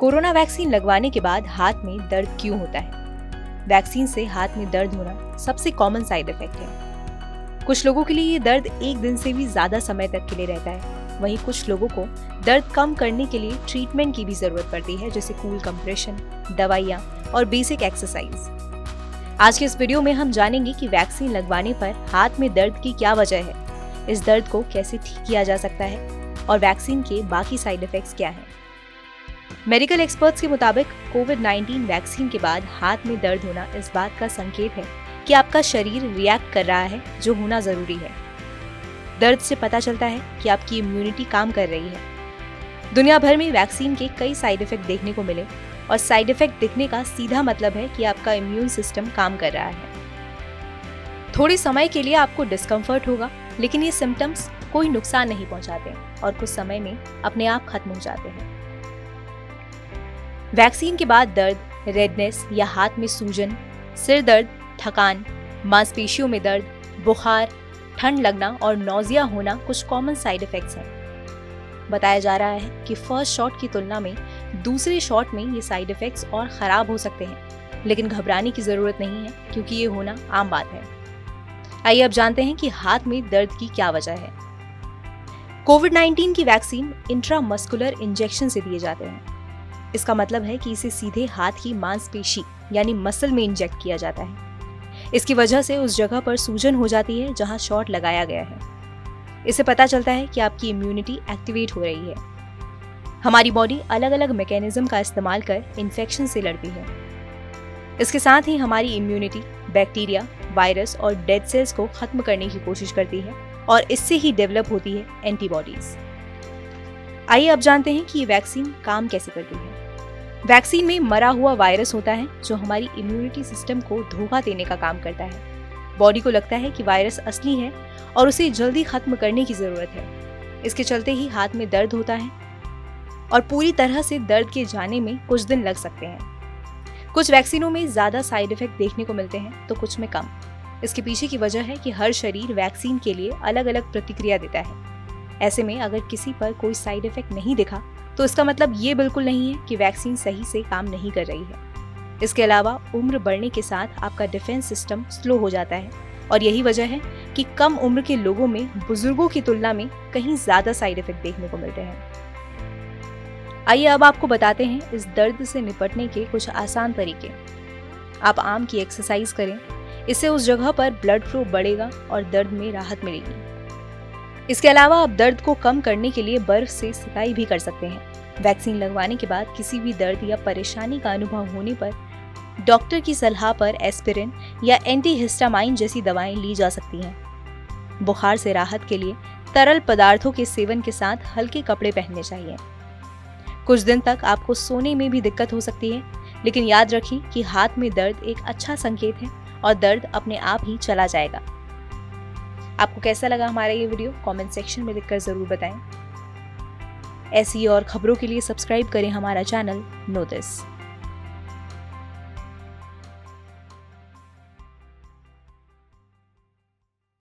Corona vaccine लगवाने के बाद हाथ में दर्द क्यों होता है? वैक्सीन से हाथ में दर्द होना सबसे कॉमन साइड इफेक्ट है। कुछ लोगों के लिए ये दर्द एक दिन से भी ज्यादा समय तक के लिए रहता है। वहीं कुछ लोगों को दर्द कम करने के लिए ट्रीटमेंट की भी जरूरत पड़ती है, जैसे कूल कंप्रेशन, दवाइयाँ और बेसिक एक्सरसाइज। आज के इस वीडियो में हम जानेंगे कि वैक्सीन लगवाने पर हाथ में दर्द की क्या वजह है, इस दर्द को कैसे ठीक किया जा सकता है और वैक्सीन के बाकी साइड इफेक्ट्स क्या हैं। मेडिकल एक्सपर्ट्स के मुताबिक कोविड-19 वैक्सीन के बाद हाथ में दर्द होना इस बात का संकेत है कि आपका शरीर रिएक्ट कर रहा है, जो होना जरूरी है। दर्द से पता चलता है कि आपकी इम्यूनिटी काम कर रही है। दुनिया भर में वैक्सीन के कई साइड इफेक्ट देखने को मिले और साइड इफेक्ट दिखने का सीधा मतलब है कि आपका इम्यून सिस्टम काम कर रहा है। थोड़े समय के लिए आपको डिस्कम्फर्ट होगा, लेकिन ये सिम्टम्स कोई नुकसान नहीं पहुंचाते और कुछ समय में अपने आप खत्म हो जाते हैं। वैक्सीन के बाद दर्द, रेडनेस या हाथ में सूजन, सिर दर्द, थकान, मांसपेशियों में दर्द, बुखार, ठंड लगना और नौजिया होना कुछ कॉमन साइड इफेक्ट्स हैं। बताया जा रहा है कि फर्स्ट शॉट की तुलना में दूसरे शॉट में ये साइड इफेक्ट्स और खराब हो सकते हैं, लेकिन घबराने की जरूरत नहीं है क्योंकि ये होना आम बात है। आइए अब जानते हैं कि हाथ में दर्द की क्या वजह है। कोविड-19 की वैक्सीन इंट्रामस्कुलर इंजेक्शन से दिए जाते हैं। इसका मतलब है कि इसे सीधे हाथ की मांसपेशी यानी मसल में इंजेक्ट किया जाता है। इसकी वजह से उस जगह पर सूजन हो जाती है जहां शॉट लगाया गया है। इससे पता चलता है कि आपकी इम्यूनिटी एक्टिवेट हो रही है। हमारी बॉडी अलग अलग मैकेनिज्म का इस्तेमाल कर इन्फेक्शन से लड़ती है। इसके साथ ही हमारी इम्यूनिटी बैक्टीरिया, वायरस और डेड सेल्स को खत्म करने की कोशिश करती है और इससे ही डेवलप होती है एंटीबॉडीज। आइए अब जानते हैं कि ये वैक्सीन काम कैसे करती है। वैक्सीन में मरा हुआ वायरस होता है जो हमारी इम्यूनिटी सिस्टम को धोखा देने का काम करता है। बॉडी को लगता है कि वायरस असली है और उसे जल्दी खत्म करने की जरूरत है। इसके चलते ही हाथ में दर्द होता है और पूरी तरह से दर्द के जाने में कुछ दिन लग सकते हैं। कुछ वैक्सीनों में ज्यादा साइड इफेक्ट देखने को मिलते हैं तो कुछ में कम। इसके पीछे की वजह है कि हर शरीर वैक्सीन के लिए अलग अलग प्रतिक्रिया देता है। ऐसे में अगर किसी पर कोई साइड इफेक्ट नहीं दिखा तो इसका मतलब ये बिल्कुल नहीं है कि वैक्सीन सही से काम नहीं कर रही है। इसके अलावा उम्र बढ़ने के साथ आपका डिफेंस सिस्टम स्लो हो जाता है और यही वजह है कि कम उम्र के लोगों में बुजुर्गों की तुलना में कहीं ज्यादा साइड इफेक्ट देखने को मिलते हैं। आइए अब आपको बताते हैं इस दर्द से निपटने के कुछ आसान तरीके। आप आम की एक्सरसाइज करें, इससे उस जगह पर ब्लड फ्लो बढ़ेगा और दर्द में राहत मिलेगी। इसके अलावा आप दर्द को कम करने के लिए बर्फ से सिकाई भी कर सकते हैं। वैक्सीन लगवाने के बाद किसी भी दर्द या परेशानी का अनुभव होने पर डॉक्टर की सलाह पर एस्पिरिन या एंटीहिस्टामाइन जैसी दवाएं ली जा सकती हैं। बुखार से राहत के लिए तरल पदार्थों के सेवन के साथ हल्के कपड़े पहनने चाहिए। कुछ दिन तक आपको सोने में भी दिक्कत हो सकती है, लेकिन याद रखें कि हाथ में दर्द एक अच्छा संकेत है और दर्द अपने आप ही चला जाएगा। आपको कैसा लगा हमारा ये वीडियो कमेंट सेक्शन में लिखकर जरूर बताएं। ऐसी और खबरों के लिए सब्सक्राइब करें हमारा चैनल नो दिस।